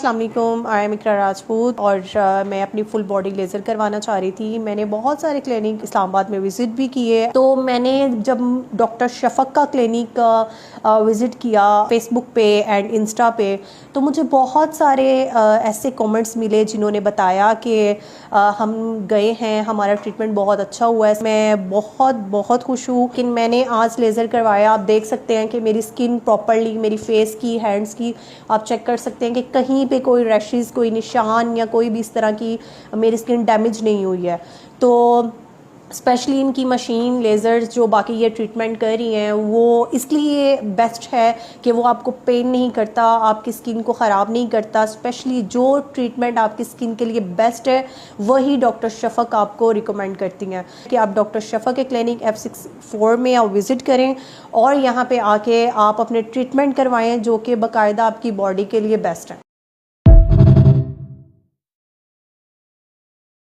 अस्सलाम वालेकुम, I am इकरा राजपूत और मैं अपनी फुल बॉडी लेज़र करवाना चाह रही थी। मैंने बहुत सारे क्लिनिक इस्लामाबाद में विज़िट भी किए। तो मैंने जब डॉक्टर शफ़क़ का क्लिनिक विज़िट किया फेसबुक पे एंड इंस्टा पे, तो मुझे बहुत सारे ऐसे कमेंट्स मिले जिन्होंने बताया कि हम गए हैं, हमारा ट्रीटमेंट बहुत अच्छा हुआ है। मैं बहुत खुश हूँ कि मैंने आज लेज़र करवाया। आप देख सकते हैं कि मेरी स्किन प्रॉपरली, मेरी फेस की, हैंड्स की आप चेक कर सकते हैं कि कहीं पे कोई रैशेस, कोई निशान या कोई भी इस तरह की मेरी स्किन डैमेज नहीं हुई है। तो स्पेशली इनकी मशीन लेज़र्स जो बाकी ये ट्रीटमेंट कर रही हैं वो इसलिए बेस्ट है कि वो आपको पेन नहीं करता, आपकी स्किन को ख़राब नहीं करता। स्पेशली जो ट्रीटमेंट आपकी स्किन के लिए बेस्ट है वही डॉक्टर शफ़क़ आपको रिकमेंड करती हैं कि आप डॉक्टर शफ़क़ के क्लिनिक F64 में आप विज़िट करें और यहाँ पे आके आप अपने ट्रीटमेंट करवाएं जो कि बाकायदा आपकी बॉडी के लिए बेस्ट है।